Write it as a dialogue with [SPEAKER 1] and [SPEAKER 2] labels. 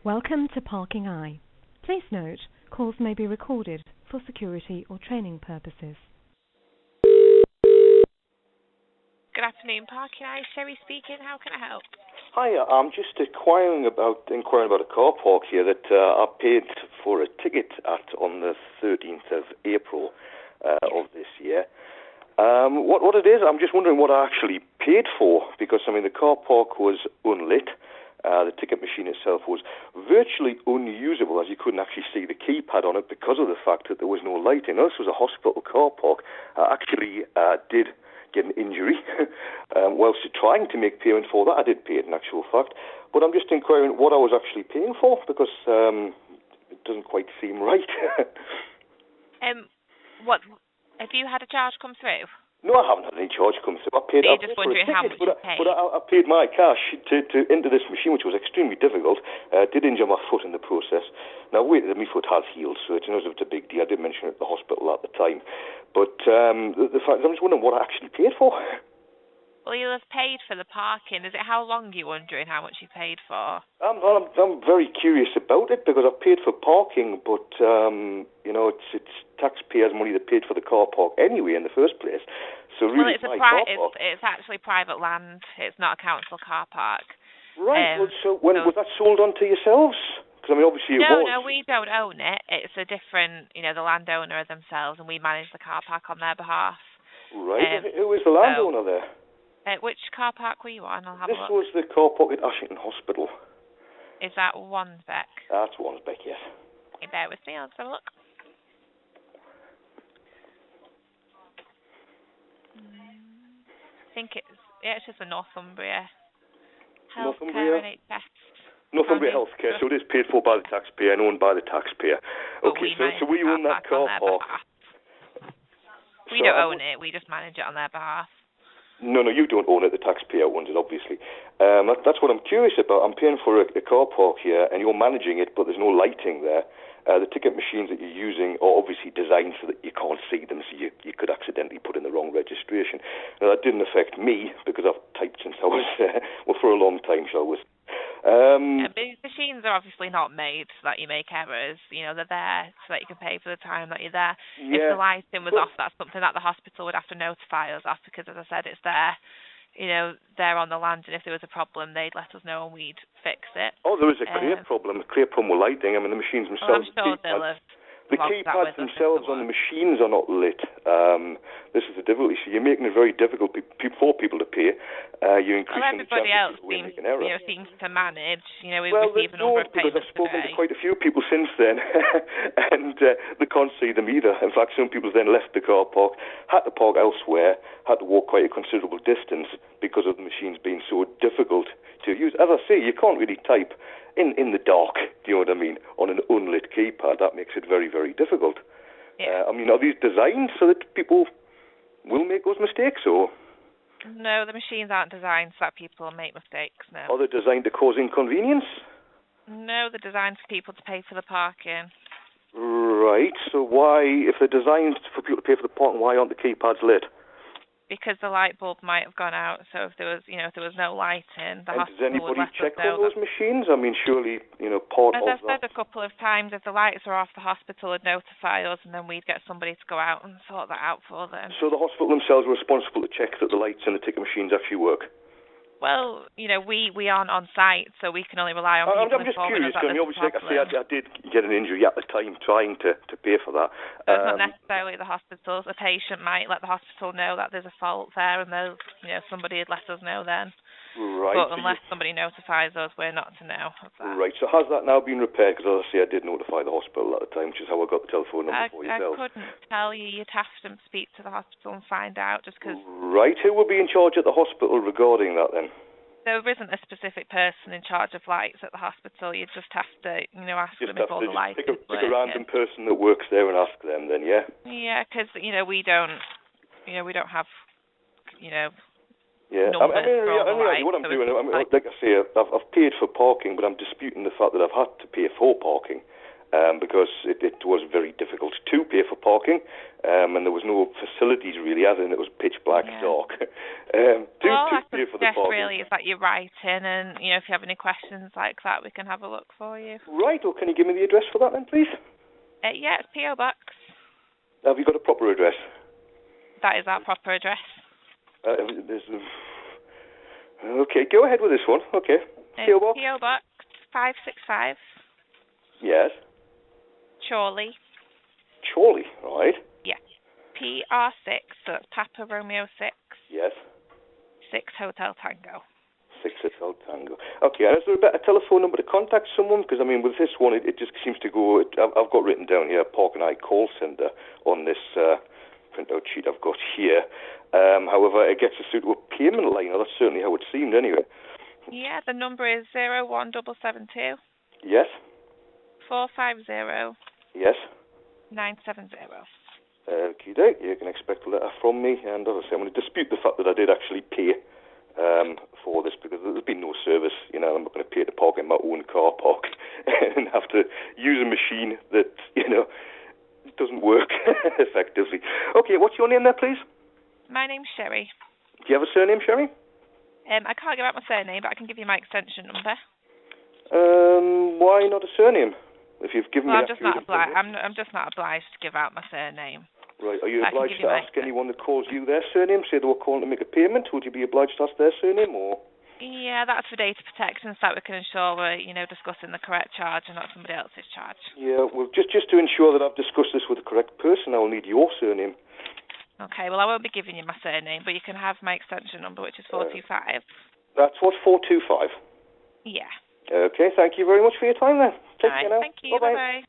[SPEAKER 1] Welcome to Parking Eye. Please note, calls may be recorded for security or training purposes.
[SPEAKER 2] Good afternoon, Parking Eye. Sherry speaking. How can I help?
[SPEAKER 3] Hiya, I'm just inquiring about a car park here that I paid for a ticket at on the 13th of April of this year. What it is, I'm just wondering what I actually paid for, because the car park was unlit. The ticket machine itself was virtually unusable, as you couldn't actually see the keypad on it because of the fact that there was no lighting. Now, this was a hospital car park. I actually did get an injury whilst trying to make payment for that. I did pay it in actual fact, but I'm just inquiring what I was actually paying for, because it doesn't quite seem right.
[SPEAKER 2] What have you had a charge come through?
[SPEAKER 3] No, I haven't had any charge come through. I paid.
[SPEAKER 2] So you're just wondering how much you paid?
[SPEAKER 3] But I paid my cash to into this machine, which was extremely difficult. Did injure my foot in the process. Now, wait, my foot has healed, so it's a big deal. I did mention it at the hospital at the time. But the fact is, I'm just wondering what I actually paid for.
[SPEAKER 2] Well, you'll have paid for the parking. Is it how long you're wondering how much you paid for?
[SPEAKER 3] I'm very curious about it, because I've paid for parking, but it's taxpayers' money that paid for the car park anyway in the first place. So really,
[SPEAKER 2] well, it's actually private land. It's not a council car park.
[SPEAKER 3] Right. So was that sold on to yourselves? Because obviously it was.
[SPEAKER 2] No, we don't own it. It's a different, the landowner themselves, and we manage the car park on their behalf.
[SPEAKER 3] Right. Who is the landowner there?
[SPEAKER 2] Which car park were you on? I'll have a look.
[SPEAKER 3] This was the car park at Ashington Hospital.
[SPEAKER 2] Is that Wansbeck?
[SPEAKER 3] That's Wansbeck, yes.
[SPEAKER 2] Okay, bear with me, I'll have a look. I think it's just a Northumbria Healthcare NHS.
[SPEAKER 3] Northumbria Healthcare, so it is paid for by the taxpayer and owned by the taxpayer. Okay, so we own that car park.
[SPEAKER 2] We don't own it, we just manage it on their behalf.
[SPEAKER 3] No, you don't own it. The taxpayer owns it, obviously. That's what I'm curious about. I'm paying for a car park here, and you're managing it, but there's no lighting there. The ticket machines that you're using are obviously designed so that you can't see them, so you could accidentally put in the wrong registration. Now, that didn't affect me, because I've typed since I was, for a long time, shall we say.
[SPEAKER 2] But these machines are obviously not made so that you make errors. They're there so that you can pay for the time that you're there. Yeah. If the lighting was off, that's something that the hospital would have to notify us of, because, as I said, it's there. They're on the land, and if there was a problem, they'd let us know and we'd fix it.
[SPEAKER 3] Oh, there was a clear problem with lighting. The machines themselves.
[SPEAKER 2] Well, I'm sure they'll have.
[SPEAKER 3] The keypads themselves on the machines are not lit. This is the difficulty. So you're making it very difficult for people to pay. You're increasing the chances of making an error.
[SPEAKER 2] Seems to manage. We receive a number of payments
[SPEAKER 3] I've spoken to quite a few people since then, and they can't see them either. In fact, some people then left the car park, had to park elsewhere, had to walk quite a considerable distance because of the machines being so difficult to use. As I say, you can't really type in the dark, do you know what I mean, on an unlit keypad. That makes it very, very difficult.
[SPEAKER 2] Yeah.
[SPEAKER 3] Are these designed so that people will make those mistakes, or?
[SPEAKER 2] No, the machines aren't designed so that people make mistakes, no.
[SPEAKER 3] Are they designed to cause inconvenience?
[SPEAKER 2] No, they're designed for people to pay for the parking.
[SPEAKER 3] Right, so why, if they're designed for people to pay for the parking, why aren't the keypads lit?
[SPEAKER 2] Because the light bulb might have gone out, so if there was no lighting, the hospital would let us know.
[SPEAKER 3] Does anybody check on those machines? surely, part of that.
[SPEAKER 2] As I've said a couple of times, if the lights are off, the hospital would notify us, and then we'd get somebody to go out and sort that out for them.
[SPEAKER 3] So the hospital themselves are responsible to check that the lights and the ticket machines actually work?
[SPEAKER 2] Well, we aren't on site, so we can only rely on people
[SPEAKER 3] I'm just curious. Obviously, like I say, I did get an injury at the time trying to pay for that.
[SPEAKER 2] So it's not necessarily the hospital. The patient might let the hospital know that there's a fault there, and somebody would let us know then.
[SPEAKER 3] Right.
[SPEAKER 2] But unless somebody notifies us, we're not to know of that.
[SPEAKER 3] Right. So has that now been repaired? Because as I say, I did notify the hospital at the time, which is how I got the telephone number for yourself.
[SPEAKER 2] I couldn't tell you. You'd have to speak to the hospital and find out, just because.
[SPEAKER 3] Right. Who will be in charge at the hospital regarding that then?
[SPEAKER 2] There isn't a specific person in charge of lights at the hospital. You just have to, ask them if all the lights are working.
[SPEAKER 3] Pick a random person that works there and ask them then, yeah?
[SPEAKER 2] Yeah, because, we don't have,
[SPEAKER 3] yeah, what I'm doing, like I say, I've paid for parking, but I'm disputing the fact that I've had to pay for parking. because it was very difficult to pay for parking, and there was no facilities really, as in it was pitch black dark.
[SPEAKER 2] I
[SPEAKER 3] pay for the parking.
[SPEAKER 2] Really is that you write in, and if you have any questions like that, we can have a look for you.
[SPEAKER 3] Right. Well, can you give me the address for that then, please?
[SPEAKER 2] Yeah, it's PO Box.
[SPEAKER 3] Have you got a proper address?
[SPEAKER 2] That is our proper address.
[SPEAKER 3] Okay, go ahead with this one. Okay. PO Box?
[SPEAKER 2] PO Box 565.
[SPEAKER 3] Yes.
[SPEAKER 2] Chorley.
[SPEAKER 3] Chorley, right.
[SPEAKER 2] Yeah. PR6, so it's Papa Romeo 6.
[SPEAKER 3] Yes.
[SPEAKER 2] 6 Hotel Tango.
[SPEAKER 3] 6 Hotel Tango. Okay, and is there a better telephone number to contact someone? Because, I mean, with this one, it just seems to go... I've got written down here, Park and I call centre on this printout sheet I've got here. However, it gets us through to a payment line. Well, that's certainly how it seemed, anyway.
[SPEAKER 2] Yeah, the number is 01772.
[SPEAKER 3] Yes.
[SPEAKER 2] 450.
[SPEAKER 3] Yes.
[SPEAKER 2] 970.
[SPEAKER 3] Okay, you can expect a letter from me, and as I say, I'm going to dispute the fact that I did actually pay for this, because there's been no service. I'm not going to pay to park in my own car park and have to use a machine that doesn't work effectively. Okay, what's your name there, please?
[SPEAKER 2] My name's Sherry.
[SPEAKER 3] Do you have a surname, Sherry?
[SPEAKER 2] I can't give out my surname, but I can give you my extension number.
[SPEAKER 3] Why not a surname? If you've given me...
[SPEAKER 2] I'm just not obliged to give out my surname.
[SPEAKER 3] Right. Are you obliged to ask anyone that calls you their surname? Say they were calling to make a payment. Would you be obliged to ask their surname, or...?
[SPEAKER 2] Yeah, that's for data protection, so that we can ensure we're, discussing the correct charge and not somebody else's charge. Yeah,
[SPEAKER 3] well, just to ensure that I've discussed this with the correct person, I'll need your surname.
[SPEAKER 2] Okay, well, I won't be giving you my surname, but you can have my extension number, which is 425.
[SPEAKER 3] That's what, 425?
[SPEAKER 2] Yeah.
[SPEAKER 3] Okay, thank you very much for your time then. Take care now.
[SPEAKER 2] Thank you. Bye-bye.